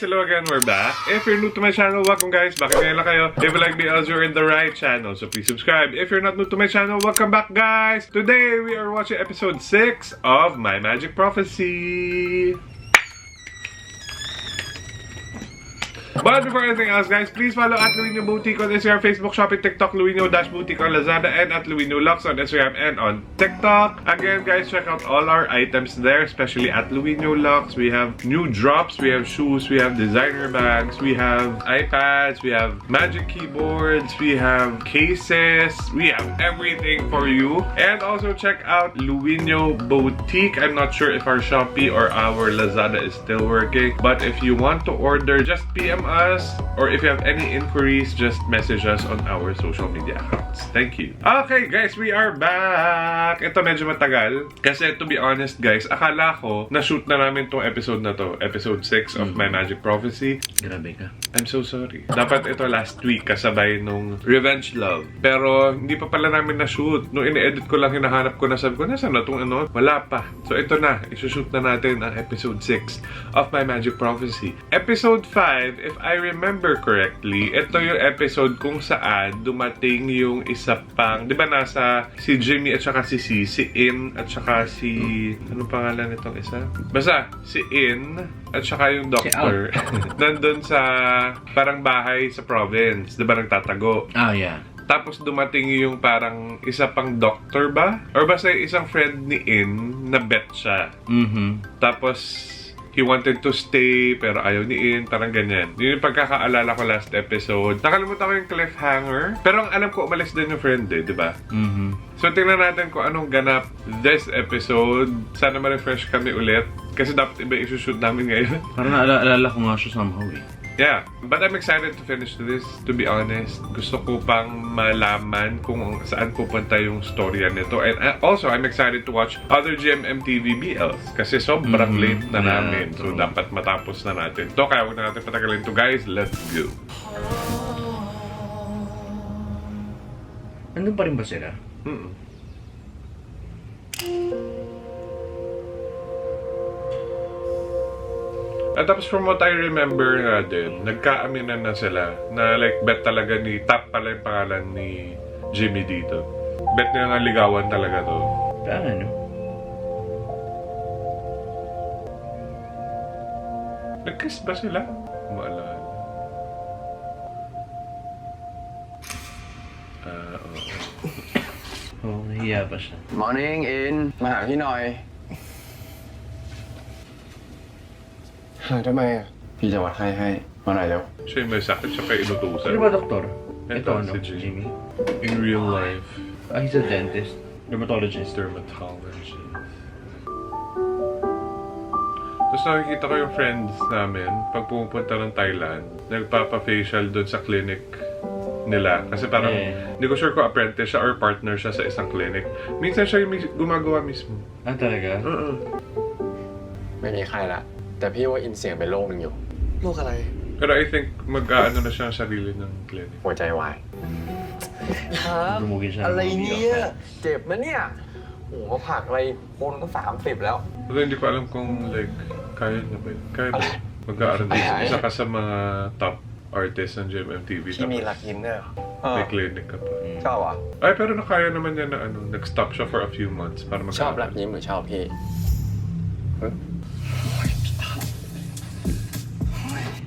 hello again, we're back. If you're new to my channel, welcome guys. Bakit ngayon lang kayo? If you like BLs, you're in the right channel, so please subscribe. If you're not new to my channel, welcome back guys. Today, we are watching episode 6 of My Magic Prophecy. But before anything else, guys, please follow at Luino Boutique on Instagram, Facebook, Shopee, TikTok, Luino-Boutique on Lazada, and at Luino Lux on Instagram and on TikTok. Again, guys, check out all our items there, especially at Luino Lux. We have new drops, we have shoes, we have designer bags, we have iPads, we have magic keyboards, we have cases, we have everything for you. And also check out Luino Boutique. I'm not sure if our Shopee or our Lazada is still working, but if you want to order, just PM us, or if you have any inquiries, just message us on our social media accounts. Thank you. Okay guys, we are back. Ito medyo matagal kasi to be honest guys, akala ko na-shoot na namin tong episode na to, episode 6 of My Magic Prophecy. Grabe ka. I'm so sorry. Dapat ito last week kasabay nung Revenge Love, pero hindi pa pala namin na-shoot. Nung ini-edit ko lang, hinahanap ko na, sabi ko, nasaan na tong ano? Wala pa. So ito na, isushoot na natin ang episode 6 of My Magic Prophecy. Episode 5, if I remember correctly, ito yung episode kung saan dumating yung isa pang, di ba nasa si Jimmy at saka si In at saka si, anong pangalan nitong isa? Basta, si In at saka yung doctor nandun sa parang bahay sa province, di ba nagtatago? Oh, yeah. Tapos dumating yung parang isa pang doctor ba? Or basta isang friend ni In na bet siya. Tapos he wanted to stay, pero ayaw ni In. Parang ganyan. Yun yung pagkakaalala ko last episode. Nakalimutan ko yung cliffhanger. Pero ang alam ko, umalis din yung friend eh, di ba? So, tingnan natin kung anong ganap this episode. Sana ma-refresh kami ulit. Kasi dapat iba isushoot namin ngayon. Parang naalala ko nga siya somehow eh. Yeah, but I'm excited to finish this, to be honest. Gusto ko pang malaman kung saan pupunta yung storya nito. And also, I'm excited to watch other GMMTV BLs kasi sobrang late na namin. So, dapat matapos na natin to. Kaya huwag na natin patagalin to, guys. Let's go. Nandun pa rin ba sila? At tapos from what I remember nga din, nagkaaminan na sila na like bet talaga ni Tap pala yung pangalan ni Jimmy dito. Bet nila nga ligawan talaga to. Parang ano? Nag-kiss ba sila? Maalala. Oo, nahiya pa siya. Morning, In. มาหาพี่หน่อยหาทำไมอ่ะพี่จะวัดไข้ให้มาหน่อยเร็ว Siya yung may sakit, siya kayo inutusan. Sino ba doktor? Ito, ano? si Jimmy. In real life. Ah, he's a dentist. Dermatologist. Dermatologist. Tapos nakikita ko yung friends namin, pag pumupunta ng Thailand, nagpapa-facial doon sa clinic nila. Kasi parang, hindi ko sure kung apprentice siya or partner siya sa isang clinic. Minsan siya yung gumagawa mismo. Ah, talaga? ไม่มีใครละแต่พี่ว่าอินเสี่ยงเป็นโรคนึงอยู่โรคอะไร Pero I think mag-ano na siya ang sarili ng clinic. หัวใจวายครับ Dumugin siya. อะไรเนี่ยเจ็บนะเนี่ยโอ้โหเขาผลักอะไรคนก็30แล้ว Pero hindi ko alam kung like, kaya na ba yun? Kaya ba? Mag-aaral dito. Isa ka sa mga top artists ng GMMTV. ที่มีรักยิ้มเนี่ย May clinic ka pa. ชอบอ่ะ Ay, pero nakaya naman niya na ano, nag-stop siya for a few months para ชอบรัก mag-aaral. ยิ้มหรือชอบพี่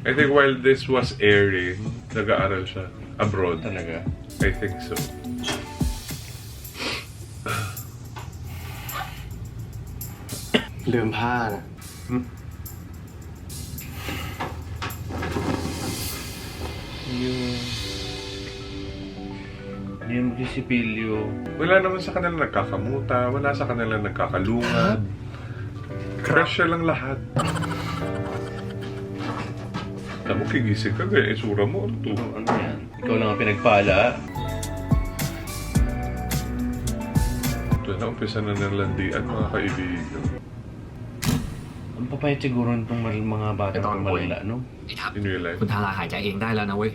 I think while this was airing, nag-aaral siya abroad. Talaga? I think so.ลืมผ้านะ Yung sipilyo. Wala naman sa kanila nagkakamuta, wala sa kanila nagkakalungad. Fresh siya lang lahat. Alam mo, kigising ka, gaya isura mo. Ano to? Ano yan? Ikaw lang ang pinagpala. Ito na, umpisa na ng landian, mga kaibigan. Ang papayat siguro nitong mga bata Ito ang ng malala, no? พี่ทับ In real life. คุณทาราหายใจเองได้แล้วนะเว้ย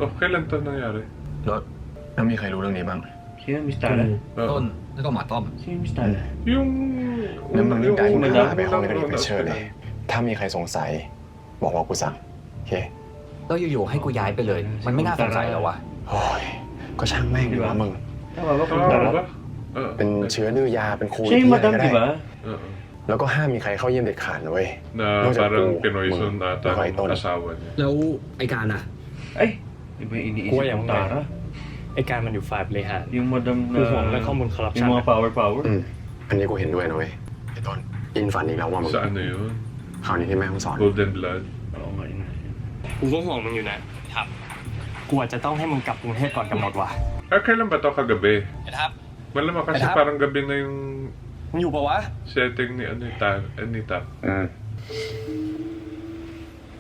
Oh, kailan to nangyari? แล้วแล้วมีใครรู้เรื่องนี้บ้าง Sino yung Miss Tala? ต้น แล้วก็หมาต้อม Sino yung Miss Tala? Yung... งั้นมึงรีบย้ายคุณ Madam. ทาราไปห้องในกระดิ่งไปเชิญเลย ถ้ามีใครสงสัย บอกว่ากูสั่งโอเค แล้วอยู่ๆให้กูย้ายไปเลย มันไม่น่าสงสัยหรอวะ โอ้ยก็ช่างแม่งดีว่ามึง Tama ba? อ๋อ Punta ปะ na. เป็นเชื้อดื้อยาเป็นโควิด Siya yung ที่ madam, อะไรก็ di ได้ ba? แล้วก็ห้ามมีใครเข้าเยี่ยมเด็ดขาดนะเว้ย Na Nung sa parang po, Pinoy son mga- ata mga ito ng na. asawa niya. แล้วไอการอ่ะ Ay! Iba yung iniisip Kuya, ng yung Tara. ไอการมันอยู่ฝ่ายบริหาร Yung madam คือห่วง na... เรื่องข้อมูลคอร์รัปชั Yung น mga power. อันนี้กูเห็นด้วยนะเว้ยไอ้ต้นอินฝันอีกแล้วว่ามึง Sa ano yun? คราวนี้ที่แม่มึงสอน Golden Blood? Oo nga yun. กูก็ห่วงมึงอยู่นะครับกูอาจจะต้องให้มึงกลับกรุงเทพก่อนกำหนดว่ะ Ah, kailan ba to kagabi? ไอ้ทับ Malamang kasi Ay, parang gabi na yung มึงอยู่ปะวะ setting ni Anita.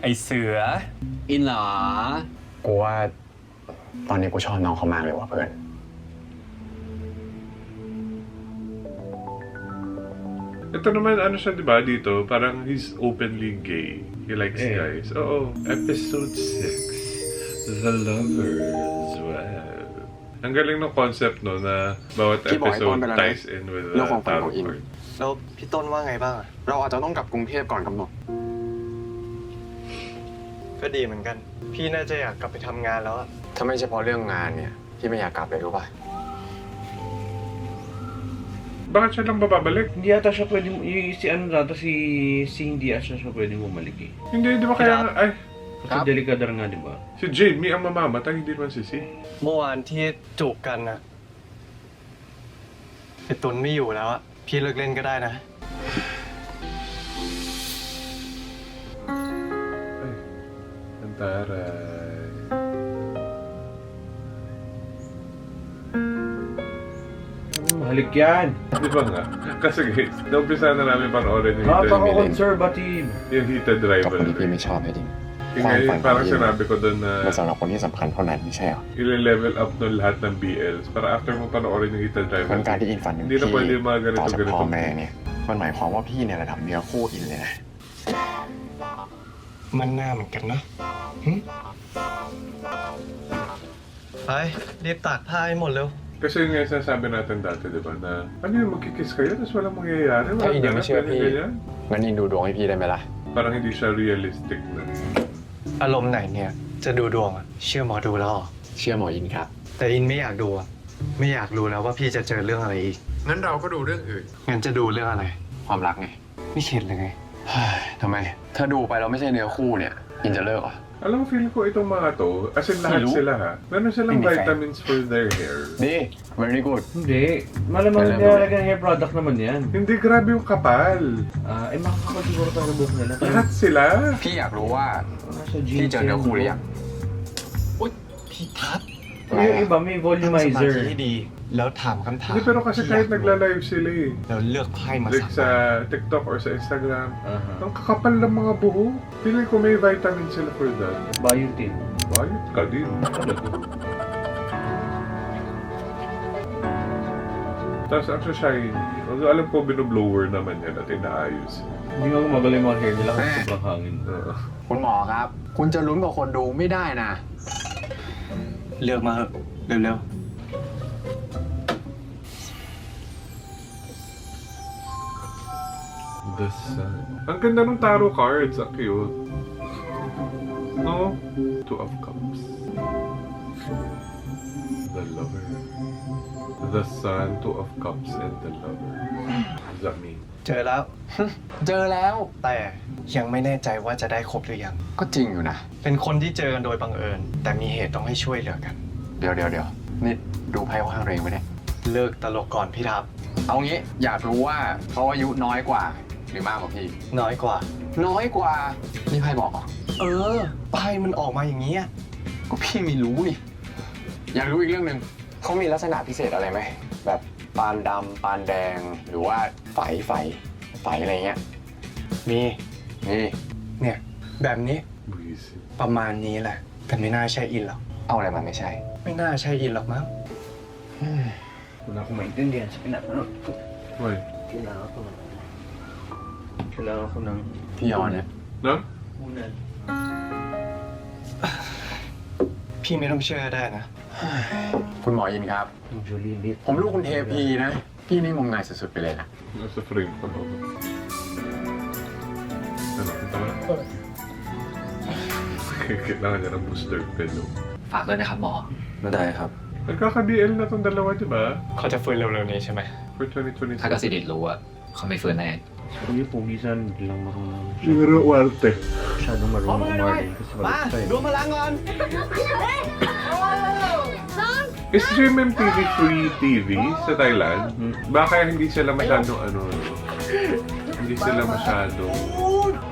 ไอเสือ อินเหรอ กูว่าตอนนี้กูชอบน้องเขามากเลยว่ะเพื่อน Ito naman, ano siya, di ba, dito? Parang he's openly gay. He likes Eh. guys. Oo. Episode 6. The Lovers. Wow. Ang galing ng concept, no, na bawat Di ba, episode ikaw ang ties in with the เรื่องของฝัน tarot ของอิน card. แล้วพี่ต้นว่าไงบ้างอะ เราอาจจะต้องกลับกรุงเทพก่อนกำหนด ก็ดีเหมือนกัน พี่น่าจะอยากกลับไปทำงานแล้วอะ ถ้าไม่เฉพาะเรื่องงานเนี่ยพี่ไม่อยากกลับเลยรู้ป่ะ Bakit siya lang bababalik? Hindi yata siya pwede... Si ano data, si hindi ata siya pwede bumalik eh. Hindi, di ba kaya... Ay, Kasi delikadar nga, di ba? si Jamie ang mamamatay, hindi naman si Si. เมื่อวานที่จูบกันอะไอตุนไม่อยู่แล้วอะพี่เลิกเล่นก็ได้นะ Ay, ang taray. Mahalik yan. Di ba nga? Kasi guys, naumpisa na namin panoorin yung Heated, Napaka-conservative. yung heated กับ rival. คนที่พี่ไม่ชอบไอ้ดิ Yung ngayon, parang sinabi ko doon มัน na สำหรับคนที่สำคัญเท่านั้นไม่ใช่เหรอ i-level up no lahat ng BLs para after mo panoorin yung heated มัน rival. การที่อินฝันถึง Hindi พี่ na pwede yung mga ต่อจาก ganito-ganito. พ่อแม่เนี่ยมันหมายความว่าพี่เนี่ยระดับเนื้อคู่อินเลยนะ มันหน้าเหมือนกันเนาะหึไปรีบตากผ้าให้หมดเร็ว Kasi yung nga sinasabi natin dati, di ba, na ano yung magkikiss kayo tapos walang mangyayari. Ay, Walang hindi mo ganap, siya, ganyan, P. ganyan. งั้นอินดูดวงให้พี่ได้ไหมล่ะ Parang hindi siya realistic na. อารมณ์ไหนเนี่ย จะดูดวงอะเชื่อหมอดูแล้วเหรอ เชื่อหมออินครับ แต่อินไม่อยากดูอะไม่อยากรู้แล้วว่าพี่จะเจอเรื่องอะไรอีก งั้นเราก็ดูเรื่องอื่น งั้นจะดูเรื่องอะไร ความรักไง ไม่เข็ดเลยไง เฮ้ยทำไม ถ้าดูไปแล้วไม่ใช่เนื้อคู่เนี่ยอินจะเลิกเหรอ Alam mo, feeling ko itong mga to, as in lahat Hello? sila ha, meron silang Hindi vitamins for their hair. ดี very good Hindi. Malamang Alam mo nilalagay ng hair product naman yan. Hindi, grabe yung kapal. Makakasiguro tayo ng buhok nila. Lahat sila. พี่อยากรู้ว่า Nasa พี่เจอเนื้อคู่หรือยัง พี่ทับ Yung iba may ทำสมาธิ volumizer. ให้ดี แล้วถามคำถาม Hindi, pero kasi ที่ kahit อยากรู้ nagla-live sila eh. แล้วเลือกไพ่มา Like สัก sa TikTok or sa Instagram. Aha. Ang kakapal ng mga buhok. Feeling ko may vitamins sila for that. Biotin. Bayot ka din. Tapos ang shiny. Although alam ko binoblower naman yan at inaayos. Hindi nga gumagalaw yung mga hair nila kasi sobrang hangin.คุณหมอครับ คุณจะลุ้นกับคนดูไม่ได้นะ เลือกมาเถอะเร็ว The Sun. Ang ganda ng tarot cards. Ang cute. No? Two of Cups. The Lover. The Sun, Two of Cups, and the Lover. What does that mean? ๆ เจอแล้ว เจอแล้ว แต่ยังไม่แน่ใจว่าจะได้ครบหรือยัง ก็จริงอยู่นะ เป็นคนที่เจอกันโดยบังเอิญ แต่มีเหตุต้องให้ช่วยเหลือกัน เดี๋ยวนี่ดูไพ่ข้างเรงไหมเนี่ย เลิกตลกก่อนพี่ทับ เอางี้อยากรู้ว่าเขาอายุน้อยกว่า หรือมากกว่าพี่ น้อยกว่า น้อยกว่า นี่ไพ่บอกเหรอ เออไพ่มันออกมาอย่างนี้ย ก็พี่ไม่รู้นี่ อยากรู้อีกเรื่องหนึ่งเขามีลักษณะพิเศษอะไรไหม แบบปานดำปานแดง หรือว่าไฝอะไรเงี้ย มี นี่ เนี่ย แบบนี้ Breezy. ประมาณนี้แหละ แต่ไม่น่าใช่อินหรอก เอาอะไรมาไม่ใช่ ไม่น่าใช่อินหรอกมั้ง Wala akong maintindihan sa pinapanood ko. Why? Kailangan ko ng พี่ยอนเนี่ย No? unan. พี่ไม่ต้องเชื่อได้นะ คุณหมอยินครับ Yung Jolie Lit. ผมลูกคุณเทพีนะ พี่นี่งมงายสุดๆไปเลยนะ Nasa frame pa ba? Ano? Punta ka na? Kailangan niya ng booster pillow. ฝากด้วยนะครับหมอ ไม่ได้ครับ Nagkaka-BL na tong dalawa, di ba? เขาจะฟื้นเร็วๆนี้ใช่ไหม For 2022. ถ้ากสิดิตรู้อะเขาไม่ฟื้นแน่ Hindi pugisan lang marunong. Siguro Warte. Masyadong marunong umartin kasi balik tayo. Is GMMTV free TV sa Thailand? Baka hindi sila masyadong hindi sila masyadong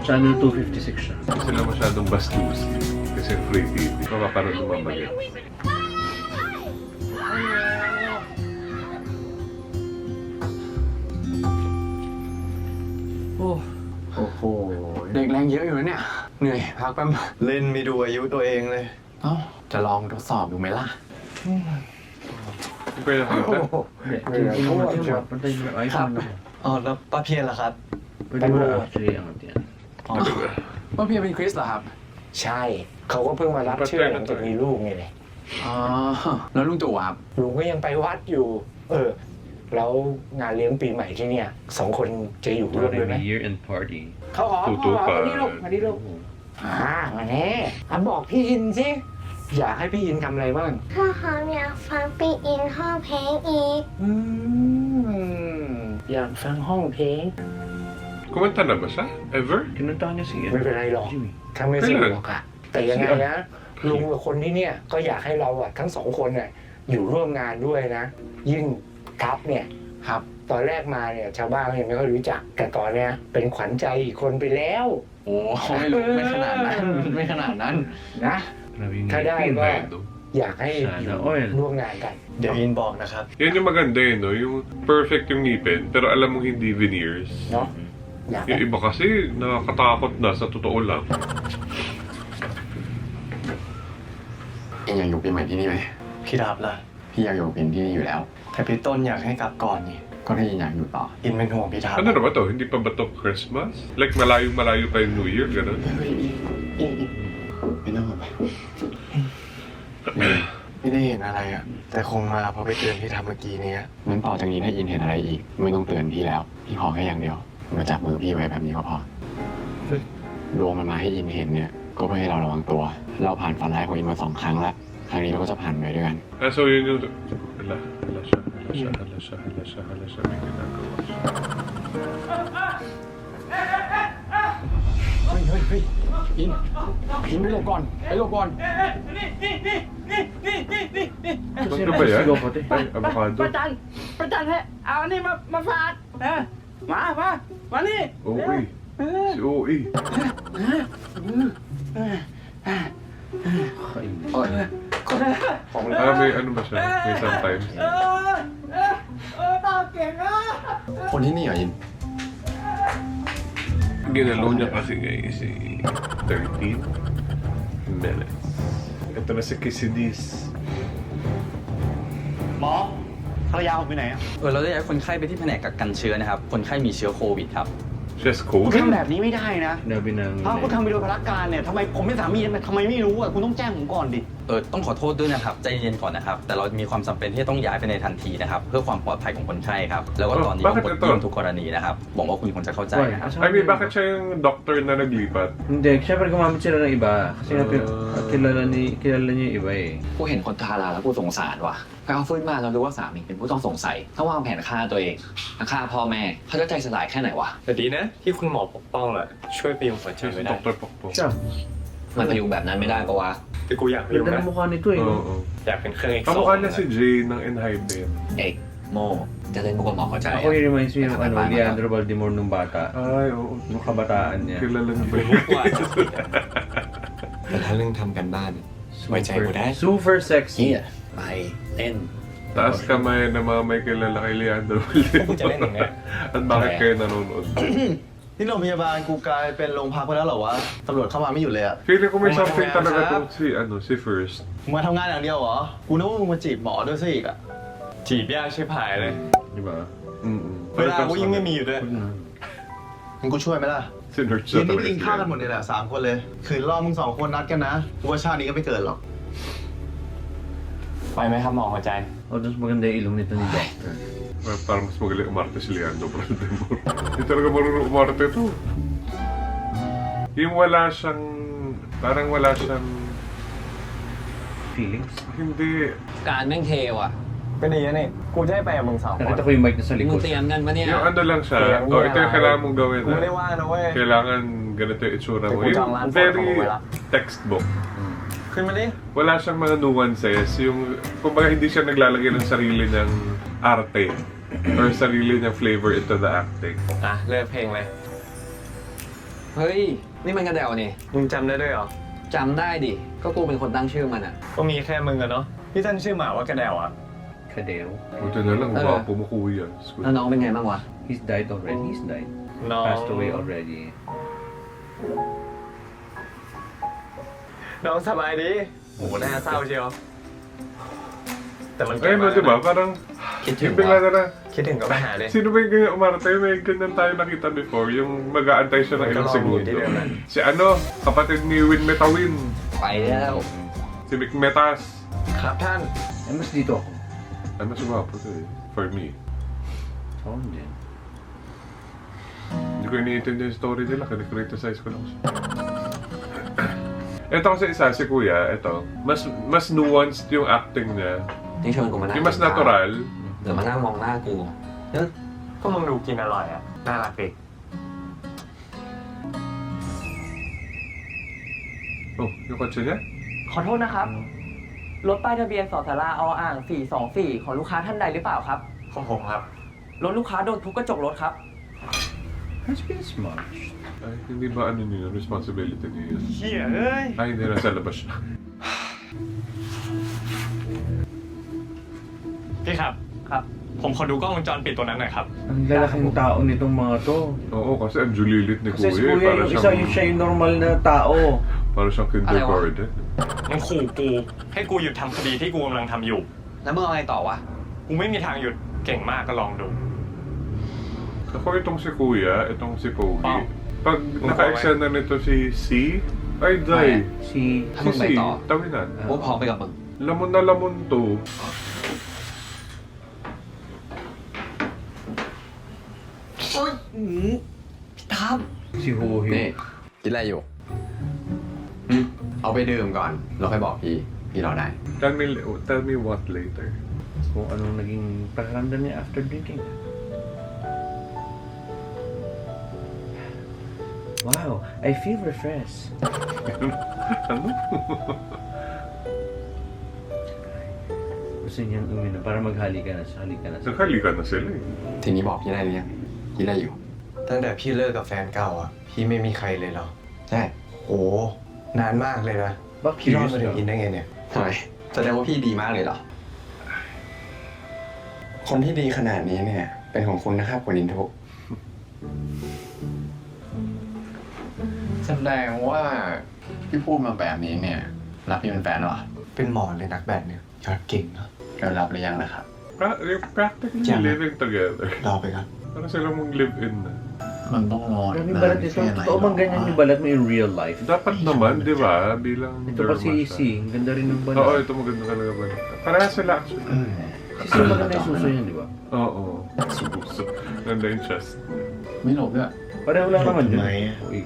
Channel 256 siya. hindi sila masyadong bastusi kasi free TV. Mapaparoon lumabagay. Oh. โอ้โห เด็กแรงเยอะอยู่นะเนี่ย เหนื่อยพักแป๊บ เล่นไม่ดูอายุตัวเองเลย เอ้าจะลองทดสอบดูไหมล่ะ Pwede nakita? Hindi, hindi naman natin pantay mo. Ay,ครับ ano. อ๋อแล้วป้าเพียรล่ะครับ Pwede mo actually angat yan. อ๋อว่าพี่เป็นคริสเหรอครับ ใช่ เขาก็เพิ่งมารับเชื่อหลังจากมีลูกไงเลย อ๋อ แล้วลุงตู่ครับ ลุงก็ยังไปวัดอยู่ แล้วงานเลี้ยงปีใหม่ที่เนี่ย2 คนจะอยู่ร่วมด้วยไหม Maybe year end party. เขาขอ ตู่ๆ มานี่ลูกมานี่ลูกมาแน่บอกพี่อินสิอยากให้พี่อินทำอะไรบ้าง ถ้าเขาอยากฟังปีอินห้องเพลงอีก อยากฟังห้องเพลง Kumanta na ba siya? Ever? Kinuntahan niya si ไม่เป็นไรหรอก Jimmy. ถ้าไม่สะดวกอะแต่ยังไงนะลุงกับคนที่เนี่ยก็อยากให้เราอะทั้ง2 คนเนี่ยอยู่ร่วมงานด้วยนะ ยิ่งทัพเนี่ย ครับ ตอนแรกมาเนี่ยชาวบ้านยังไม่ค่อยรู้จัก แต่ตอนเนี้ยเป็นขวัญใจอีกคนไปแล้ว โอ้ไม่รู้ไม่ขนาดนั้น ไม่ขนาดนั้น นะ Grabe yung ถ้าได้ก็ Nintendo. อยากให้อยู่ร่วมงานกัน เดี๋ยวอินบอกนะครับ Yan yung maganda eh, no? Yung perfect yung ngipin, pero alam mong hindi veneers. เนาะอยาก Yung iba kasi, nakakatakot na sa totoo lang. เองอยากอยู่ปีใหม่ที่นี่ไหม พี่ดับล่ะ พี่อยากอยู่เป็นที่นี่อยู่แล้ว แต่พี่ต้นอยากให้กลับก่อนนี่ ก็ถ้ายังอยากอยู่ต่อ อินเป็นห่วงพี่ดับ Ano na ba to? Hindi pa ba to Christmas? Like malayo-malayo pa yung New Year, gano'n? ไม่ต้องไป ไม่ได้เห็นอะไรอ่ะ แต่คงมาเพราะไปเตือนพี่ทำเมื่อกี้เนี้ย งั้นต่อจากนี้ถ้าอินเห็นอะไรอีก ไม่ต้องเตือนพี่แล้ว พี่ขอแค่อย่างเดียว มาจับมือพี่ไว้แบบนี้ก็พอดวงมันมาให้อินเห็นเนี่ย ก็เพื่อให้เราระวังตัว เราผ่านฝันร้ายของอินมา2 ครั้งแล้ว ครั้งนี้เราก็จะผ่านไปด้วยกัน Ah, so yun yung... Hala siya. May ginagawa siya. เฮ้ยอินไปหลบก่อน ไปหลบก่อน Ano ba yan? Sigaw pati. Ay, avocado. ประจันให้เอาอันนี้มาฝากมานี่ OE. Si OE. โอ้ยของ Ah, may ano ba siya? May sometimes. ตาเก่งอ่ะ คนที่นี่เหรออิน Ginalaw niya kasi guys, 13 minutes. Ito na si Kisidis. หมอภรรยาผมไปไหนอ่ะ เราได้ย้ายคนไข้ไปที่แผนกกักกันเชื้อนะครับ คนไข้มีเชื้อโควิดครับ She has กู cold? ทำแบบนี้ไม่ได้นะ Sinabi ng... ถ้ากูทำไปโดยพละการเนี่ยทำไมผมเป็นสามีทำไมไม่รู้อ่ะคุณต้องแจ้งผมก่อนดิ ต้องขอโทษด้วยนะครับ ใจเย็นก่อนนะครับ แต่เรามีความจำเป็นที่จะต้องย้ายไปในทันทีนะครับ เพื่อความปลอดภัยของคนไข้ครับ แล้วก็ตอนนี้ต้องกดเยี่ยมทุกกรณีนะครับหวังว่าคุณคงจะเข้าใจนะครับ I mean, bakit siya yung doctor na naglipat? Hindi, syempre gumamit sila ng iba. Kasi kilala niya yung iba eh. กูเห็นคนทาราแล้วกูสงสารว่ะพอเขาฟื้นมาเรารู้ว่าสามีเป็นผู้ต้องสงสัยต้องวางแผนฆ่าตัวเองฆ่าพ่อแม่เขาจะใจสลายแค่ไหนวะ แต่ดีนะ ที่คุณหมอปกป้องแหละช่วยพยุงหัวใจ She's ไว้ได้ Dr. Pokpok. Siya. มันพยุงแบบนั้นไม่ได้ปะวะ แต่กูอยากพยุง Ganda นะ ng mukha nito eh. Oo. อยากเป็นเครื่องเอ็กซ์ Kamukha niya si Jay ng Enhypen. เอกโมจะเล่นมุกกับหมอเข้าใจ Ako yung reminds me yung Leandro Valdemor nung bata. Ay, oo. Nung kabataan niya. Kilala niyo ba มุ yun? กกว่า แต่ถ้าเรื่องทำกันบ้านไว้ใจกูได้ Super sexy. ไปเล่น Taas kamay na mga may kilala kay Leandro กูจะเล่นอย่างเงี้ย At bakit kayo nanonood? นี่โรงพยาบาลกูกลายเป็นโรงพักไปแล้วเหรอวะ ตำรวจเข้ามาไม่หยุดเลยอะ Feeling ko may Oh my something God, talaga Sab. tong si First. มึงมาทำงานอย่างเดียวเหรอ กูนึกว่ามึงมาจีบหมอด้วยซะอีกอะ จีบยากใช่ผายเลย Di ba? Mm-mm. เวลากูยิ่งไม่มีอยู่ด้วยมึงกูช่วยไหมล่ะ Sinerch เย็น na นี้ talaga ไปกิน si ข้าวกันหมด Leandro. เลยแหละ3 คนเลย คืนรอบมึง2 คนนัดกันนะกูว่าชาตินี้ก็ไม่เกิดหรอก ไปไหมครับหมอหัวใจ Oh, mas maganda yung ilong nito ni Doctor. Parang mas magaling umarte si Leandro Valdemor. Hindi talaga marunong umarte to. Yung wala siyang Parang wala siyang... Feelings? Hindi. การแม่งเทว่ะ ก็ดีนะนี่กูจะให้ไปกับมึง2 คน Nakita ko yung mic na sa มึง likod. เตรียมกันปะเนี่ย Yung ano lang siya. Kaya Oh, ito yung kailangan mong gawin. กูไม่ได้ว่านะเว้ย Kailangan ganito yung itsura mo. Kaya kung Yung jang lang, photo mo very wala. textbook. ขึ้นมาดิ Wala siyang mga nuances. Yung, kumbaga hindi siya naglalagay ng sarili niyang arte or sarili niyang flavor into the acting. อ่ะเริ่มเพลงเลย เฮ้ย นี่มันกระเดวนี่ มึงจำได้ด้วยเหรอ จำได้ดิ ก็กูเป็นคนตั้งชื่อมันอ่ะ ก็มีแค่มึงอะเนาะที่ตั้งชื่อหมาว่ากระเดวอะ Kadeo. Buti na lang, gwapo mo kuya. แล้วน้องเป็นไงบ้างวะ He's died already. He's died. น้อง Passed away already. น้องสบายดีโหน่าเศร้าเชียวแต่มัน Ayun mo, diba? Parang, คิดถึง bigla วะ na na. คิดถึงก็ไปหาเลย Sino ba yung ganyan umarte? May ganyan tayo nakita before. Yung mag-aantay siya ng ilang segundo. Si ano, kapatid ni Win Metawin. ไปแล้ว Si Mick Metas. ครับท่าน Eh, mas dito ako. Ay, mas gwapo to eh. For me. Oo, hindi. Hindi ko iniintindi yung story nila. Kani-criticize ko lang siya. Ito kasi isa, si Kuya, ito. Mas nuanced yung acting niya. ที่ชวนกูมานั่ง Yung mas natural. เดี๋ยวมานั่งมองหน้ากูเฮ้ย ก็มึงดูกินอร่อยอะน่ารักดี Oh, yung kotse niya? ขอโทษนะครับ รถป้ายทะเบียนสสราออ่าง 424 ของลูกค้าท่านใดหรือเปล่าครับ ของผมครับ รถลูกค้าโดนทุบกระจกรถครับ Has been smudged. Ay, hindi ba ano niya, responsibility niya yun? เฮียเอ้ย Ay, hindi nasa labas siya. พี่ครับ ครับ ผมขอดูกล้องวงจรปิดตัวนั้นหน่อยครับ Ang lalaking tao nitong mga to. Oo, kasi ang julilit ni Kasi si Kuya. Kuya, yung isa yung siya yung normal na tao. Para siyang kindergarten. มันขู่กูให้กูหยุดทำคดีที่กูกำลังทำอยู่ แล้วมึงเอาไงต่อวะ กูไม่มีทางหยุดเก่งมากก็ลองดู Ako itong si Kuya, itong si Pogi. Oh. Pag naka-extend na nito si C, ay day. Si... Ano Si ba C, ito? tawinan. กูพร้อมไปกับมึง Lamon na lamon to. Si Hohi. นี่คิดอะไรอยู่เอาไปดื่มก่อน แล้วค่อยบอกพี่รอได้ Tell me what later. Kung anong naging pakiramdam niya after drinking. Wow, I feel refreshed. Ano? Gusto niyang uminom para maghalikan na siya. Halikan na siya. Naghalikan na sila eh. ทีนี้บอกพี่ได้หรือยังคิดอะไรอยู่ ตั้งแต่พี่เลิกกับแฟนเก่าอะพี่ไม่มีใครเลยเหรอ ใช่ โหนานมากเลยนะ Bakit พี่รอด curious มาถึง ka? อินได้ไงเนี่ย ทำไมแสดงว่าพี่ดีมากเลยเหรอ คนที่ดีขนาดนี้เนี่ย เป็นของคุณนะครับคุณอินทุแสดงว่าพี่พูดมาแบบนี้เนี่ย รับพี่เป็นแฟนเหรอ เป็นหมอเลยนักแบดเนี่ยยอดเก่งเนาะ ก็รับหรือยังนะครับ Practically Diyan. living together. รอไปก่อน Parang sila mong live-in na. มันต้องรอ Grabe yung balat nito. Totoo bang ganyan yung balat mo in real life? Dapat naman, di ba? Bilang Ito pa si derma C. siya. Ang ganda rin ng Oo, balat. ito maganda talaga ba? Parehas sila actually. Si C maganda yung suso niya, di ba? Oo. Suso. Ganda yung chest. ไม่หลบด้วย Pareho lang naman yun. May- Uy,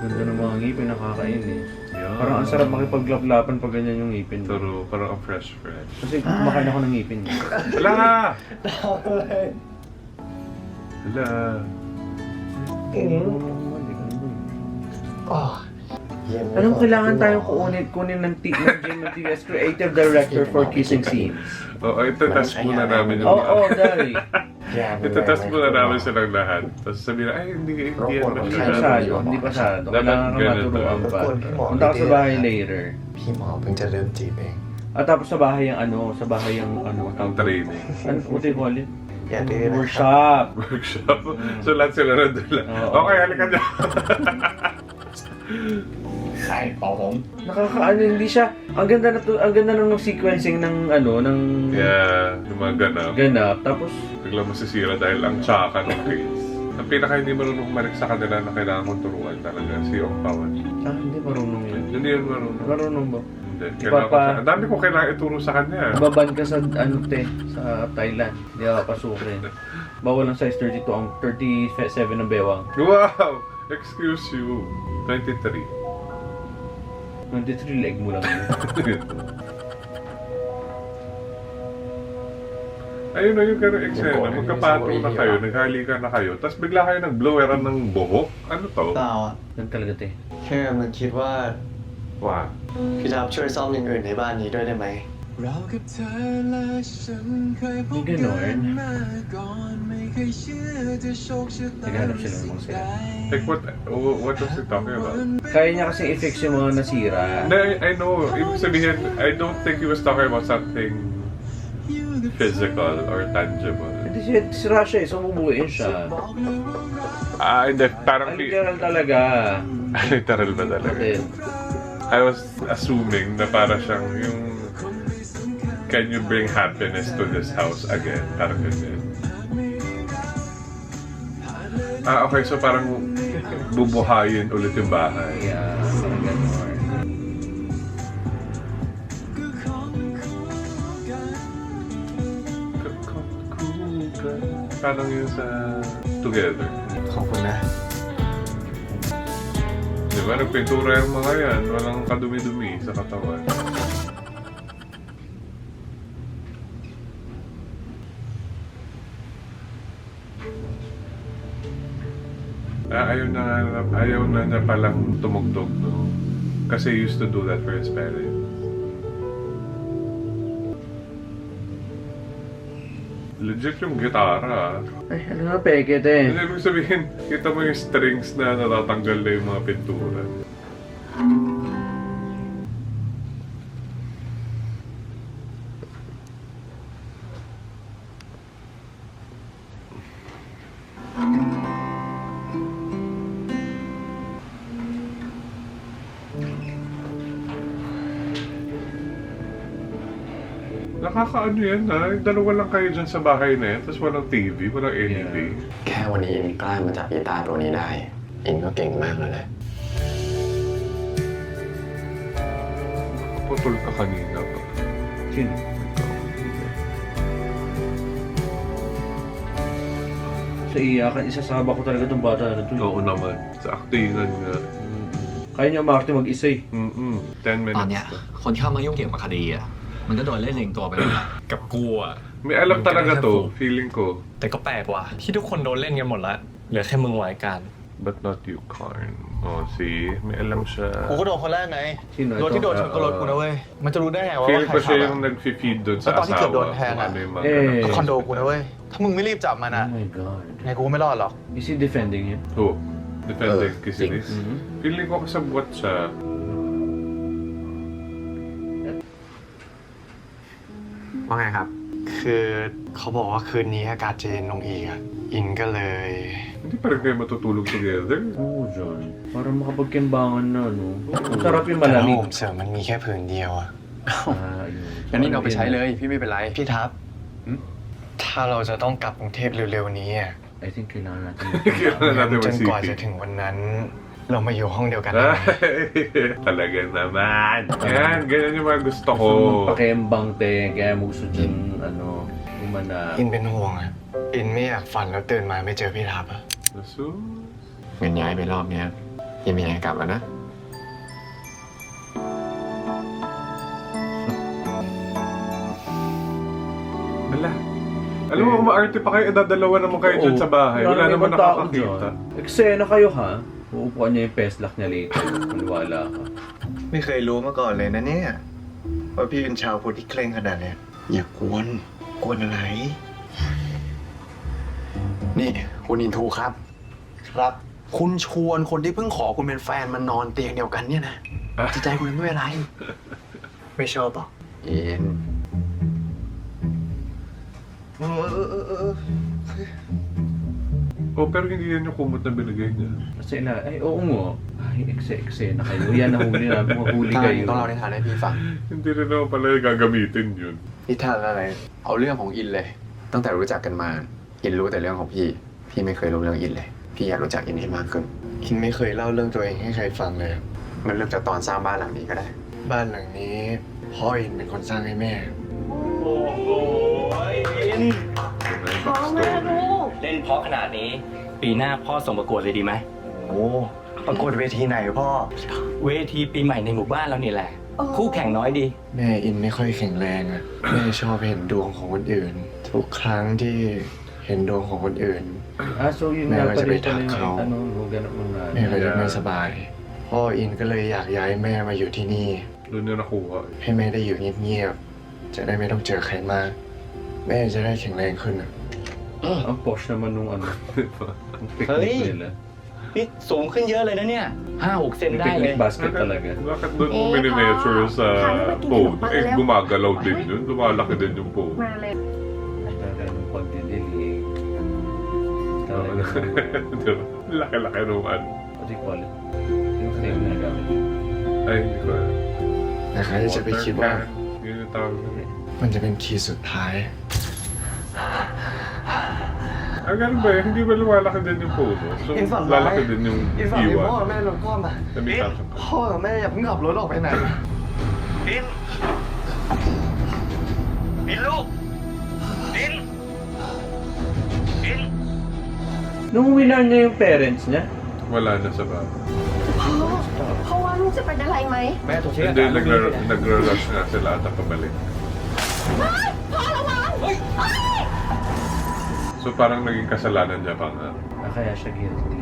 ganda ng mga ngipin, nakakain eh. Yeah. Parang ang sarap makipaglaplapan pag ganyan yung ngipin. Pero parang ang fresh. Kasi kumakain ako ng ngipin. Hala! Hala! Anong kailangan tayong kunin ng GMMTV's creative director for kissing scenes? Oo, ito test muna namin yung Oo, Dari. Ito test muna namin silang lahat. Tapos sabihin na, ay, hindi yan Hindi masyado. masyado, hindi masyado. Kailangan ka ganito. maturuan pa. Rupon,พี่หมอ Punta ka sa bahay later. พี่หมอเพิ่งจะเริ่มจีบเอง At tapos sa bahay yung sa bahay yung Ang training. Ano, what do you call it? อย่าดื้อนะครับ Workshop. Workshop. So lahat sila nandun lang. Oo. Okay, halika dyan. ใครบอกผม Nakakaano, hindi siya. Ang ganda ng sequencing ng Yeah, yung mga ganap. ganap. Tapos Biglang masisira dahil ang tsaka ng Chris. Ang pinaka hindi marunong bumalik sa kanila na kailangan kong turuan talaga, si Ong Pawan. hindi marunong yun. Hindi yun marunong. Marunong ba? Hindi. Kailangan ko siya. Ang dami ko kailangan ituro sa kanya. Baban ka sa sa Thailand. Hindi ka papasukin. Bawal ang size 32 ang 37 ng bewang. Wow! Excuse you. 23. 23 leg mo lang yun. Ayun na yung ganun eksena. Magkapatong na kayo, naghalikan na kayo, tapos bigla kayo nag-bloweran ng buhok. Ano to? เปล่าอ่ะ Yan talaga, te. แค่มันคิดว่า Wow. พี่ทับช่วยซ่อมอย่างอื่นในบ้านนี้ด้วยได้ไหม Hindi ganon. Naghanap siya ng mga sila. Like what was he talking about? Kaya niya kasi i-fix yung mga nasira. No, I know. Ibig sabihin, I don't think he was talking about something physical or tangible. Hindi siya, sira siya eh, so bumubuin siya. Hindi. Parang... Literal talaga. Literal ba talaga? I was assuming na para siyang yung... Can you bring happiness to this house again? Parang ganyan. Okay. So parang bubuhayin ulit yung bahay. Yeah, parang ganon. Parang yun sa Together. ขอบคุณนะ Di ba? Nagpintura yung mga yan. Walang kadumi-dumi sa katawan. Ayaw na niya palang tumugtog, no? Kasi he used to do that for his parents. Legit yung gitara. Ay, ano nga peke, te? Ibig sabihin, kita mo yung strings na natatanggal na yung mga pintura. Nakakaano yan ha? Dalawa lang kayo dyan sa bahay na yan, tapos walang TV, walang anything. แค่วันนี้อินกล้ามาจับกีตาร์ตัวนี้ได้ อินก็เก่งมากแล้วแหละ Putol ka kanina pa. Sino? Sa iyakan, isasaba ko talaga itong bata na ito. Oo naman. Sa aktingan nga. Kaya niya umarte mag-isa eh. 10 minutes. ตอนเนี้ยคนที่เข้ามายุ่งเกี่ยวกับคดีอ่ะมันก็โดนเล่นเลียงตัวไปแล้วนะกับกูอ่ะ May alam talaga to, feeling ko. แต่ก็แปลกว่ะที่ทุกคนโดนเล่นกันหมดละเหลือแค่มึงไว้การ But not you, Karn. Oh, see? May alam siya. กูก็โดนคนแรกไง Sino รถ ito? ที่โดนชนก็รถกูนะเว้ย มันจะรู้ได้ไงว่า Feel ใคร ko ขั siya บ yung อะ nag-feed dun sa At tao ni asawa. Kid Don Tang, Kung ano yung mga Eh. ganap. ก็คอนโดกูนะเว้ย ถ้ามึงไม่รีบจับมัน Oh อะ my God. ไงกูก็ไม่รอดหรอก Is he defending him? Oh, defending Kisilis. Mhm. Feeling ko kasabwat siya. ว่าไงครับ คือเขาบอกว่าคืนนี้อากาศจะเย็นลงอีกอะอินก็เลย Hindi pa rin kayo matutulog together. Oo, John. Para makapagkimbangan na, no? Ang sarap yung แต่ละ malamig. ผมเสริมมันมีแค่ผืนเดียวอะ Ah, yun. งั้นอินเอาไปใช้เลย พี่ไม่เป็นไร พี่ทับ ถ้าเราจะต้องกลับกรุงเทพเร็วๆนี้อะ I think kailangan natin. Kailangan natin จนกว่าจะ mag-city. ถึงวันนั้น เรามาอยู่ห้องเดียวกันได้ไหม Talaga naman. Yan, ganyan yung mga gusto ko. Pakiembang, te. Kaya mo gusto dyan, ano, umanap. อินเป็นห่วงอะอินไม่อยากฝันแล้วตื่นมาไม่เจอพี่ทับอะ Nasus. เงินย้ายไปรอบเนี้ยอินไม่ย้ายกลับแล้วนะ Wala. Alam mo, umaarte pa kayo, dadalawa naman kayo dyan sa bahay. Wala naman ibang tao nakakakita. dyan. Eksena kayo, ha? Uupuan niya yung peslak niya later. Maniwala ka. ไม่เคยรู้มาก่อนเลยนะเนี่ยว่าพี่เป็นชาวพุทธที่เคร่งขนาดเนี้ยอย่ากวนกวนอะไร นี่คุณอินทูครับ ครับ คุณชวนคนที่เพิ่งขอคุณเป็นแฟนมานอนเตียงเดียวกันเนี่ยนะจิตใจคุณเป็นด้วยอะไร ไม่ชอบอ่ะ อิน Oh, pero hindi yan yung kumot na binigay niya. Kasi ay, oo nga. Ay, eksena kayo. Yan, nahuli na. Mahuli ต้อง kayo. ต้องเล่านิทานให้พี่ฟัง Hindi rin naman pala gagamitin yun. นิทานอะไร เอาเรื่องของอินเลย ตั้งแต่รู้จักกันมา อินรู้แต่เรื่องของพี่ พี่ไม่เคยรู้เรื่องอินเลย พี่อยากรู้จักอินให้มากขึ้น อินไม่เคยเล่าเรื่องตัวเองให้ใครฟังเลย มันเริ่มจากตอนสร้างบ้านหลังนี้ก็ได้ บ้านหลังนี้พ่ออินเป็นคนสร้างให้แม่ พ่อแม่ลูก เล่นเพราะขนาดนี้ ปีหน้าพ่อส่งประกวดเลยดีไหม โอ้ประกวดเวทีไหนพ่อ เวทีปีใหม่ในหมู่บ้านเรานี่แหละ คู่แข่งน้อยดี แม่อินไม่ค่อยแข็งแรงอะแม่ชอบเห็นดวงของคนอื่น ทุกครั้งที่เห็นดวงของคนอื่น So yun May nga mga pala sabay yung tanong takaw. ano, huwag mga... แม่ก็จะไม่สบาย พ่ออินก็เลยอยากย้ายแม่มาอยู่ที่นี่ Doon niya nakuha. ให้แม่ได้อยู่เงียบๆ จะได้ไม่ต้องเจอใครมาก แม่จะได้แข็งแรงขึ้นอะ Ang posh naman nung ano. Ang Hey! picnic nila. นี่สูงขึ้นเยอะเลยนะเนี่ย 5-6 เซน May ได้เลย picnic basket talaga. Bakit doon mo minimeasure sa phone? Eh, gumagalaw din yun. Lumalaki din yung phone. มาเลย Talaga ng pagdidilig. Talaga. Diba? Laki-laki naman. What do you call it? Yung kasi yung nagagamit. Ay, hindi ko alam. แต่ใครจะไปคิดว่า Yun yung tawag nila. มันจะเป็นคีย์สุดท้าย Ah, ganun ba yun? Hindi ba lumalaki din yung phone? So, lalaki din yung อินฝากให้พ่อ iwan. แม่ลดก้อนมา Sa may Samsung. พ่อกับแม่อย่าเพิ่งขับรถออกไปไหน Nung winar niya yung parents niya, Wala na sa bahay. เพราะว่าลูกจะเป็นอะไรไหม แม่ตัวเช็คอา Hindi, การลูกเลยนะ nagra-rush nga sila ata pabalik. พ่อระวัง So, parang naging kasalanan niya pa nga. kaya siya guilty.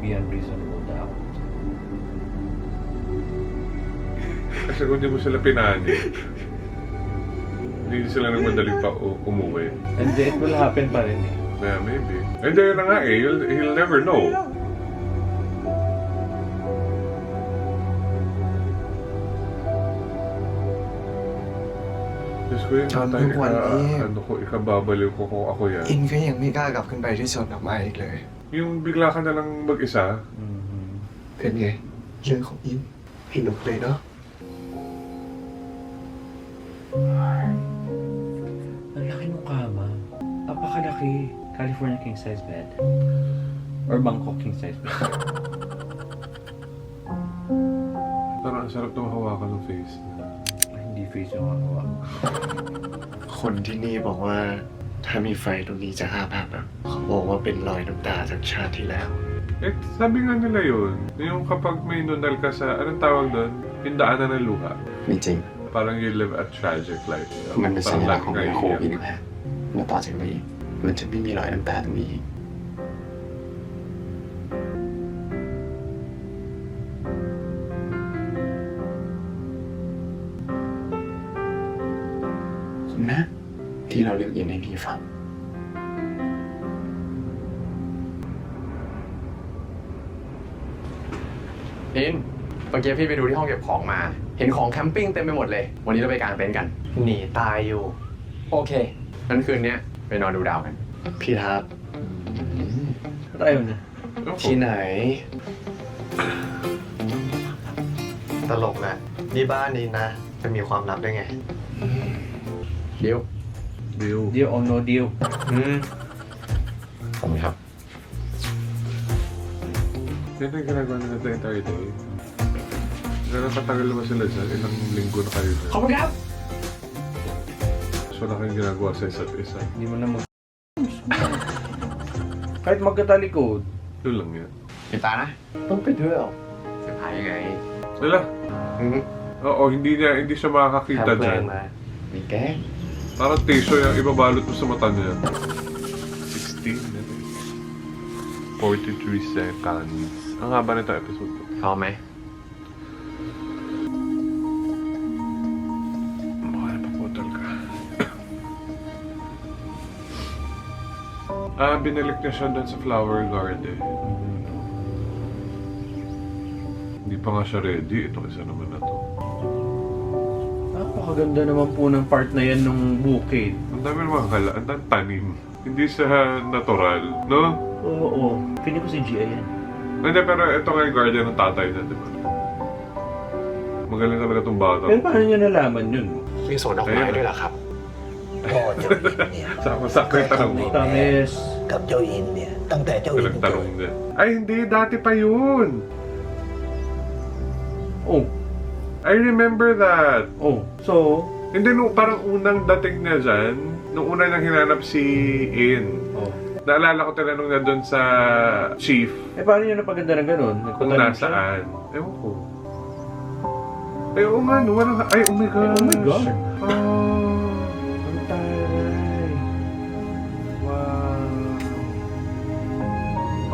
Beyond reasonable doubt. Kasi kung di mo sila pinani, hindi sila nagmadaling pa umuwi. And then it will happen pa rin eh. Yeah, maybe. Hindi yun na nga eh. He'll never know. Diyos ko yun, Hanggang tatay, one year. ano ko, ikababaliw ko kung ako yan. อินก็ยังไม่กล้ากลับขึ้นไปที่สวนดอกไม้อีกเลย Yung bigla ka na lang mag-isa, เป็นไงเรื่องของอินสนุกเลยเนาะ Ang laki ng kama. Napakalaki. California king size bed. Or Bangkok king size bed. parang ang sarap na mahawakan ng face. Ay, hindi face yung hawak. คนที่นี่บอกว่าถ้ามีไฟตรงนี้จะอาภัพอะเขาบอกว่าเป็นรอยน้ำตาจากชาติที่แล้ว Eh, sabi nga nila yun, yung kapag may nunal ka sa, anong tawag doon? Yung daanan ng luha. ไม่จริง Parang you live a tragic life. มันเป็นสัญ Parang ลักษณ์ของ lagi เนื้อ ka คู่ iiyak. อินแล้วแล้วต่อจากนี้มันจะไม่มีรอยน้ำตาตรงนี้อีก นะที่เราเลือกยินให้พี่ฟัง อิน เมื่อกี้พี่ไปดูที่ห้องเก็บของมา เห็นของแคมปิ้งเต็มไปหมดเลย วันนี้เราไปกางเต็นท์กัน หนีตายอยู่ โอเค นั้นคืนเนี้ยไปนอนดูดาวกัน พี่ทับ Ayaw na. ที่ไหน ตลกแหละนี่บ้านนี้นะ จะมีความลับได้ไง เดี๋ยว Deal. Deal or no deal. ผมครับ Yan ang ginagawa nila the entire day. Gano'n katagal ba sila dyan? Ilang linggo na kayo dyan? ขอบคุณครับ So, wala kayong ginagawa sa isa't isa. Hindi mo na mag... Kahit magkatalikod. Yun lang yan. ปิดตานะ ต้องปิดด้วยเหรอเซอร์ไพรส์ไง Wala. Oo, hindi siya makakakita ทำเพล dyan. งมามีแกล้ง Parang tissue yung ibabalot mo sa mata niya. 16 na 43 seconds. Ang haba nito episode ko. พร้อมไหม Baka napaputol ka. Binalik niya siya doon sa flower garden. Hindi pa nga siya ready. Ito isa naman na to. Napakaganda naman po ng part na yan nung bukid. Ang dami naman kala. Ang dami tanim. Hindi siya natural, no? Oo. Feeling ko si Gia yan. Hindi, pero ito nga yung guardian ng tatay na, di ba? Magaling talaga itong bata. Pero paano nyo nalaman yun? มีสวนดอกไม้ด้วยเหรอครับ พ่อเจ้าอินเนี่ย Sakto yung tanong mo. Tamis. กับเจ้าอินเนี่ย ตั้งแต่เจ้าอินเกิ Pinagtanong ด din. Ay, hindi. Dati pa yun. Oh. I remember that. Oh. So, Hindi, nung parang unang dating niya dyan, nung una niyang hinanap si In. oh. Naalala ko tinanong na dun sa chief Paano nyo napaganda ng ganun? kung nasaan. Ewan ko. Ay, oo nga, no. Walang... Ay, oh my gosh. Oh my God. Oh. Ang taray.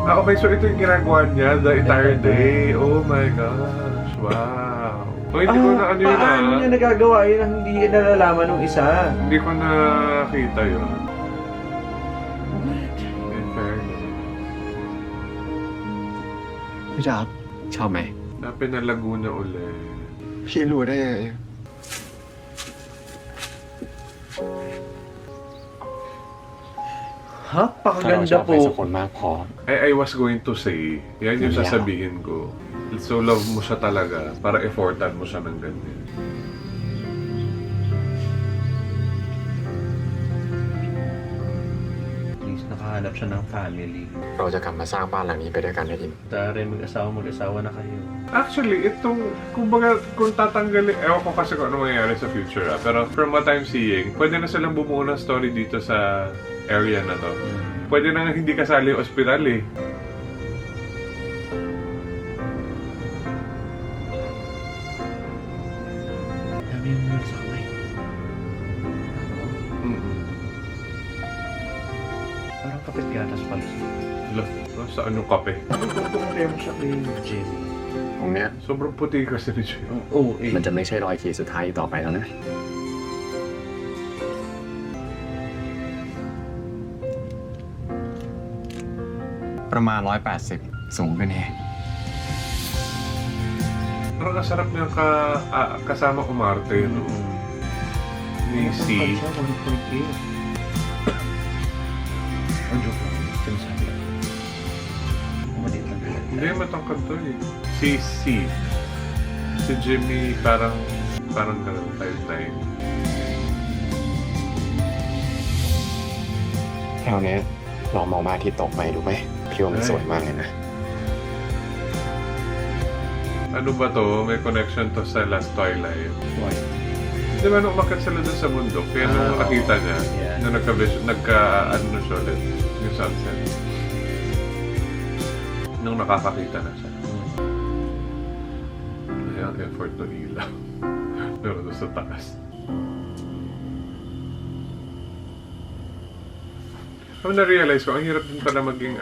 Wow. Okay, so ito yung ginagawa niya the entire day. Oh my gosh. Wow. Oh, hindi ko na ano yun Paano niya nagagawa yun ang hindi nalalaman ng isa? Hindi ko nakita yun. In fairness. พี่จ๊าบชอบไหม Napinalago na ulit. พี่รู้ได้ไง Ha? ถ้าเราช Pakaganda อบใครสัก po. คนมากพอ I was going to say, yan yung Yeah. sasabihin ko. So love mo siya talaga para effortan mo siya ng ganyan. At least nakahanap siya ng family. เราจะกลับมาสร้างบ้านหลังนี้ไปด้วยกันนะอิน Tari, mag-asawa na kayo. Actually, itong, kumbaga, kung tatanggalin, ewan ko kasi kung ano mangyayari sa future pero from what I'm seeing, pwede na silang bumuo ng story dito sa area na to. Pwede na nga hindi kasali yung ospital eh. Dami yung mga sa kamay. Parang kapit gatas pala siya. Sa anong kape? Compare mo siya kay Jimmy. ตรงเนี้ย Sobrang puti kasi ni Jay. Oo, eh. มันจะไม่ใช่รอยขีดสุดท้ายอีกต่อไปแล้วนะ ประมาณ 180 สูงขึ้นแฮะ Parang kasarap niya kasama umarte, no? Ni C. Siya, 1.8. Ang joke lang. Sinasabi lang. Maliit lang talaga. Hindi, matangkad to eh. Si C. Si Jimmy parang ganun type na yun. แถวเนี้ยลองมองมาที่ตกไปดูไหมพี่ว่ามันสวยมากเลยนะ Ano ba to? May connection to sa Last Twilight. Why? Di ba nung umakyat sila dun sa bundok, kaya nung nakita niya, yeah. nung ano na siya ulit, yung sunset. Nung nakakakita na siya. Kaya ang effort ng ilaw. Pero doon sa taas. Ako na-realize ko, ang hirap din pala maging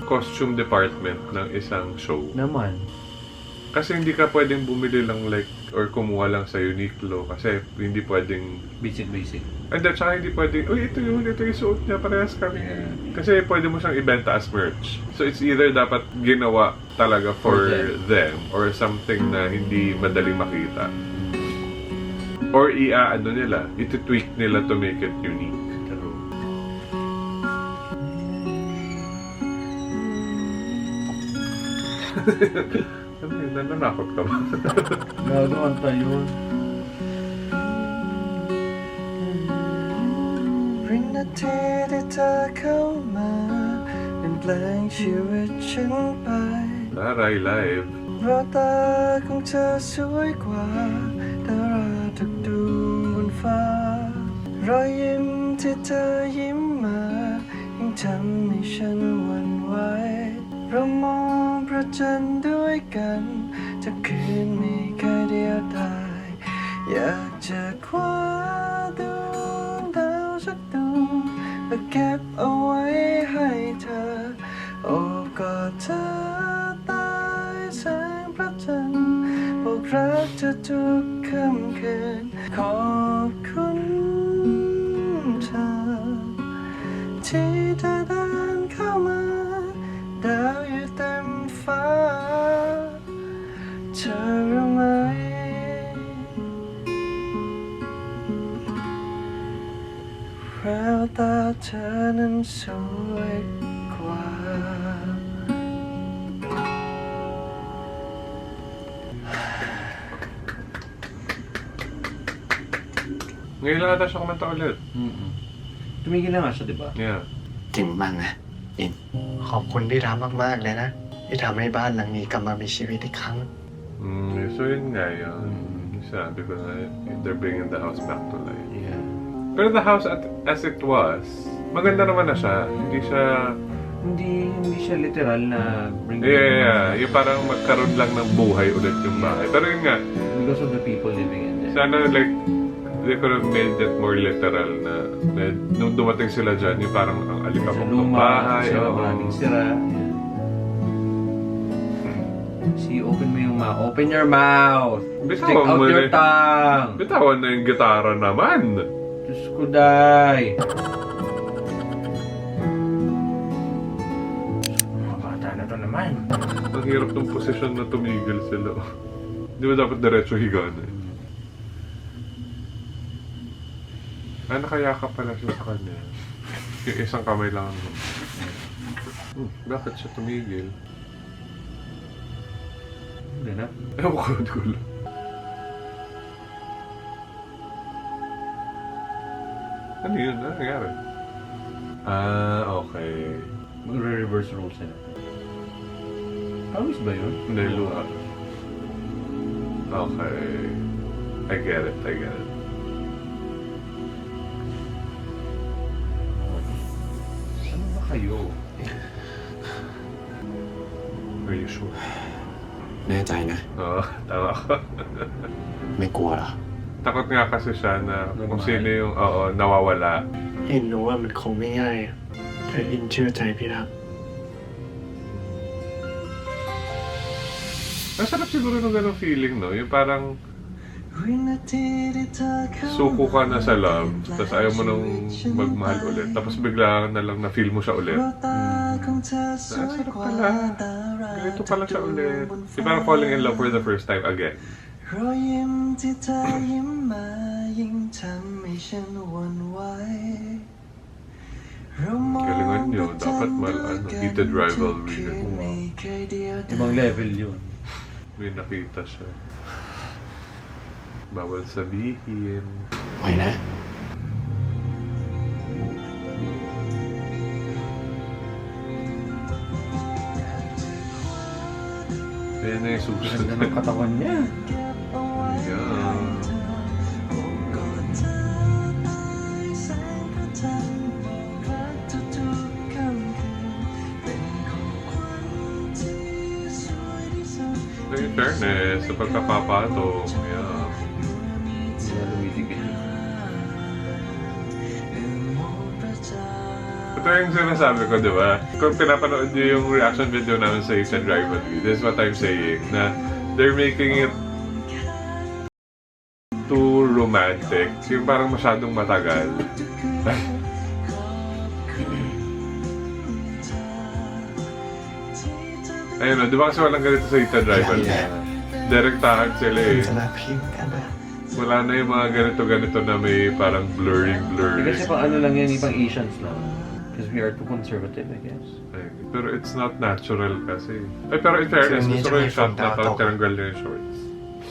costume department ng isang show. Naman. Kasi hindi ka pwedeng bumili lang or kumuha lang sa Uniqlo kasi hindi pwedeng... Basic. And then, saka hindi pwedeng, ito yung suot niya, parehas kami. Kasi pwede mo siyang ibenta as merch. So it's either dapat ginawa talaga for them or something na hindi madaling makita. Or iti-tweak nila to make it unique. Ano yun? Nananakot ka ba? Gago kanta yun. Bring the tea ที่เธอเข้ามาเปลี่ยนแปลงชีวิตฉันไป Taray live. เพราะตาของเธอสวยกว่าดาราทุกดวงบนฟ้ารอยยิ้มที่เธอยิ้มมายังทำให้ฉันหวั่นไหวเรามองพระจันทร์ด้วยกันจะคืนมีแค่เดียวดายอยากจะคว้าดวงดาวสักดวงและเก็บเอาไว้ให้เธอโอ้กอดเธอใต้แสงพระจันทร์บอกรักเธอทุกค่ำคืนขอบคุณเธอที่เธอเดินเข้ามาดาวอยู่เต็มฟ้าเธอรู้ไหมแววตาเธอนั้นสวยกว่า Ngayon lang ata siya kumanta ulit. Tumigil na nga siya, di ba? Yeah. เก่งมากนะอิน ขอบคุณที่ทำมากๆเลยนะที่ทำให้บ้านหลังนี้กลับมามีชีวิตอีกครั้ง So yun nga yun. Sabi ko na, they're bringing the house back to life. Yeah. Pero the house as it was, maganda naman na siya. Hindi siya... Hindi siya literal na bring Yeah. Yung parang magkaroon lang ng buhay ulit yung bahay. Pero yun nga, because of the people living in there. sana like, they could have made it more literal na nung dumating sila dyan, yung parang ang alikabok ng bahay. Maraming sira. See, open mo yung mouth. Open your mouth! Stick out your tongue! Bitawan na yung gitara naman! Diyos ko, day! Mga bata na to naman. Ang hirap ng posisyon na tumigil sila. Di ba dapat diretso higa na? Nakayakap pala siya sa kanya. Yung isang kamay lang. Bakit siya tumigil? Ganap. Ewan ko, hindi ko alam. Ano yun? Ano nangyari? Okay. Magre-reverse roles na. Pawis ba yun? Hindi, luha. Okay. I get it. Ano ba kayo? Are you sure? แน่ใจนะ Oo, tama ko. ไม่กลัวเหรอ Takot nga kasi siya na kung sino yung nawawala. เห็นรู้ว่ามันคงไม่ง่ายอะแต่อินเชื่อใจพี่ทัก Masarap siguro ng ganong feeling, no? Yung parang suko ka na sa love, tapos ayaw mo nang magmahal ulit. Tapos bigla na lang na-feel mo siya ulit. Sarap pala. Ganito pala siya ulit. Yung parang falling in love for the first time again. รอยยิ้มที่เธอยิ้มมายิ่งทำให้ฉันหวั่นไหว Galingan nyo, dapat heated rivalry. Ibang level yun. May nakita siya. Bawal sabihin. ไหวนะ Ayan na yung susunod. Ganda ng katawan niya. Yeah. In fairness, sa pagkapapatong, yeah. Hindi na lumidikit yun. Ito yung sinasabi ko, di ba? Kung pinapanood nyo yung reaction video namin sa Heated Rivalry, this is what I'm saying, na they're making it too romantic. Yung parang masyadong matagal. Ayun o, di ba kasi walang ganito sa Heated Rivalry? Direktahan sila eh. จะรักพี่เหมือนกันนะ Wala na yung mga ganito-ganito na may parang blurring. Kasi pang ano lang yan, pang Asians lang. Because we are too conservative, I guess. Ay, pero it's not natural kasi. Ay, pero in fairness, gusto ko yung shot na parang tinanggal niya yung shorts.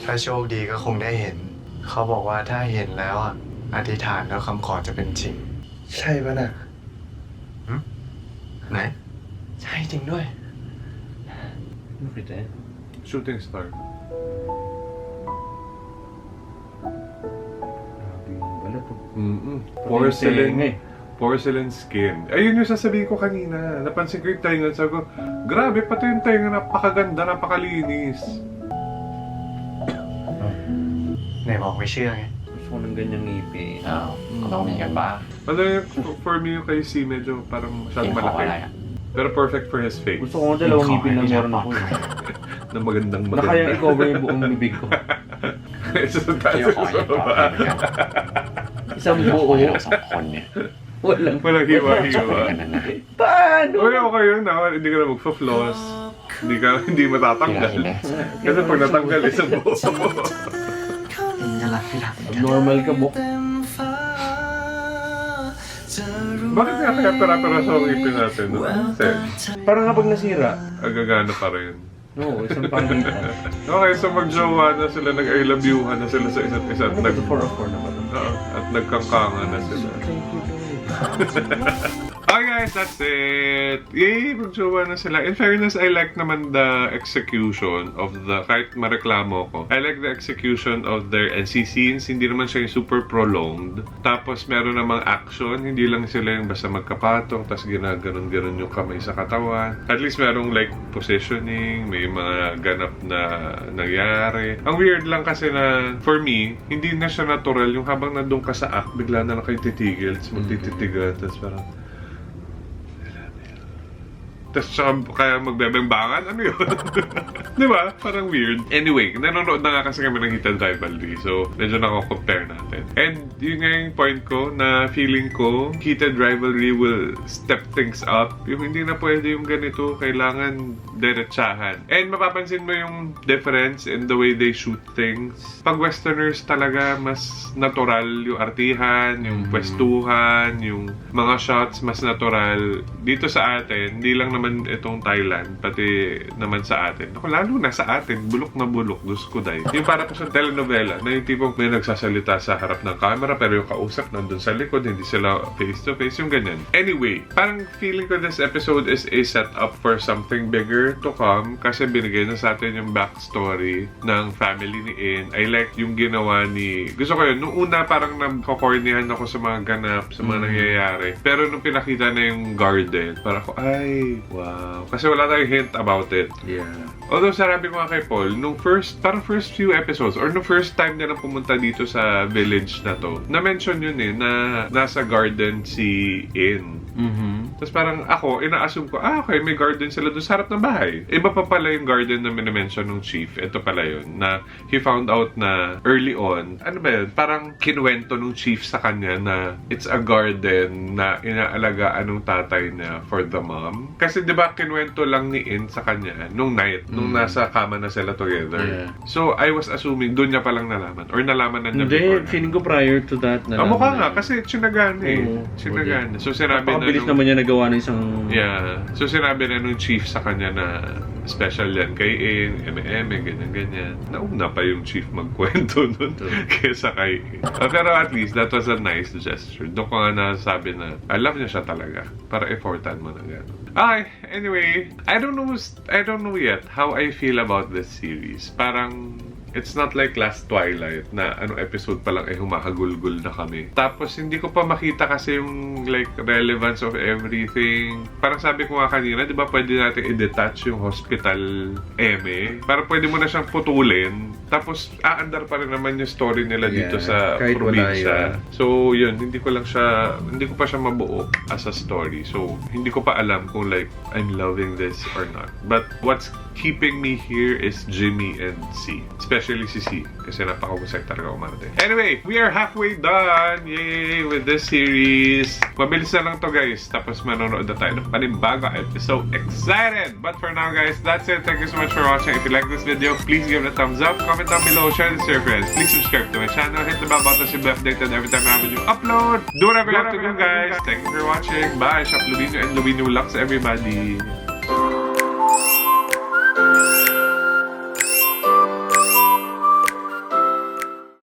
ถ้าโชคดีก็คงได้เห็น เขาบอกว่าถ้าเห็นแล้วอ่ะอธิษฐานแล้วคำขอจะเป็นจริง ใช่ปะน่ะ ไหน ใช่จริงด้วย Look at that. Shooting star. Grabe yung balat. Porcelain. Porcelain skin. Ayun yung sasabihin ko kanina. Napansin ko yung tainga. Sabi ko, grabe, pati yung tainga napakaganda, napakalinis. ไหนบอกไม่เชื่อไง Gusto ko ng ganyang ngipin. อ้าวก็ต้องมีกันบ้าง Ano yung, for me yung kay C, medyo parang เห็ masyadong นของอะไร malaki. อ่ะ Pero perfect for his face. Gusto ko dalawang ngipin lang meron ako. Na magandang Na kaya i-cover yung buong bibig ko. Isa sa taas พี่ก็ขอ sa เห็นของ baba. เหมือนกัน Isang พี่ก็ข buo. อให้เราสองคนเนี่ย Walang Walang จบ hiwa-hiwa. กันนาน Paano? Uy, okay yun na. Hindi ka na magpa-floss. Hindi ๆ matatanggal. เห็นไหม Kasi pag natanggal, isang buo. จะรักพี่ทัก Normal ka, Bok. Bakit nga kaya pera-pera sa ngipin natin? No? Sense. Parang kapag nasira. Agagana pa rin. No, isang pangitan. Okay, so magjowa na sila, nag-I love you-han na sila sa isa't isa. Ano ba ito? 4 of 4 na ba ito? At nagkangkangan na sila. Thank you, babe. Okay guys, that's it. Yay, magjowa na sila. In fairness, I like naman the execution of the, kahit mareklamo ko, I like the execution of their NC scenes. Hindi naman siya yung super prolonged. Tapos meron namang action, hindi lang sila yung basta magkapatong, tapos ginaganon-ganon yung kamay sa katawan. At least merong like positioning, may mga ganap na nangyari. Ang weird lang kasi na, for me, hindi na siya natural. Yung habang nandun ka sa act, bigla na lang kayo titigil, tapos magtititigan, tapos parang, tapos kaya magbebembangan? Ano yun? Di ba? Parang weird. Anyway, nanonood na nga kasi kami ng Heated Rivalry. So, medyo nako-compare natin. And yun nga yung point ko na feeling ko, Heated Rivalry will step things up. Yung hindi na pwede yung ganito, kailangan diretsahan. And mapapansin mo yung difference in the way they shoot things. Pag Westerners talaga, mas natural yung artihan, yung pwestuhan, yung mga shots mas natural. Dito sa atin, hindi lang naman itong Thailand, pati naman sa atin. Ako, lalo na sa atin, bulok na bulok, dus kuday. Yung para po sa telenovela, na yung tipong may nagsasalita sa harap ng camera, pero yung kausap nandun sa likod, hindi sila face to face, yung ganyan. Anyway, parang feeling ko this episode is a setup for something bigger to come, kasi binigay na sa atin yung backstory ng family ni In. I like yung ginawa ni... Gusto ko yun, nung una parang nagkakornihan ako sa mga ganap, sa mga nangyayari. Pero nung pinakita na yung garden, parang ako, ay, wow. Kasi wala tayong hint about it. Yeah. Although sarabi ko nga kay Paul, nung first few episodes, or nung first time nilang pumunta dito sa village na to, na-mention yun na nasa garden si In. Tapos parang ako, ina-assume ko, okay, may garden sila doon sa harap ng bahay. Iba pa pala yung garden na minimension ng chief. Ito pala yun, na he found out na early on, ano ba yun, parang kinuwento ng chief sa kanya na it's a garden na inaalagaan ng tatay niya for the mom. Kasi di ba kinuwento lang ni In sa kanya nung night, nung nasa kama na sila together. Yeah. So, I was assuming doon niya palang nalaman. Or nalaman na niya Hindi, before. feeling ko prior to that na. Mukha nga, kasi chinagan eh. Oo, Chinagan. So, sinabi na napakabilis naman niya nagawa ng isang... Yeah. So, sinabi na nung chief sa kanya na special yan kay In, ganyan-ganyan. Nauna pa yung chief magkwento nun kesa kay In. Pero at least, that was a nice gesture. Doon ko nga nasabi na, I love niya siya talaga. Para effortan mo na gano'n. Okay, anyway, I don't know yet how I feel about this series. Parang, it's not like last Twilight na anong episode pa lang humahagulgul na kami. Tapos hindi ko pa makita kasi yung like relevance of everything. Parang sabi ko nga kanina, di ba pwede natin i-detach yung hospital eme? Parang pwede mo na siyang putulin. Tapos aandar pa rin naman yung story nila dito sa probinsya. So yun, hindi ko pa siya mabuo as a story. So hindi ko pa alam kung like I'm loving this or not. But what's keeping me here is Jimmy and C. Especially si C. Kasi napakahusay talaga umarte. Anyway, we are halfway done! Yay! With this series. Mabilis na lang to guys. Tapos manonood na tayo ng panimbago episode. Excited! But for now guys, that's it. Thank you so much for watching. If you like this video, please give it a thumbs up. Comment down below. Share this to your friends. Please subscribe to my channel. Hit the bell button to be updated every time I have a new upload. Do whatever you have to do guys. Thank you for watching. Bye! Shop Luino and Luino Lux everybody.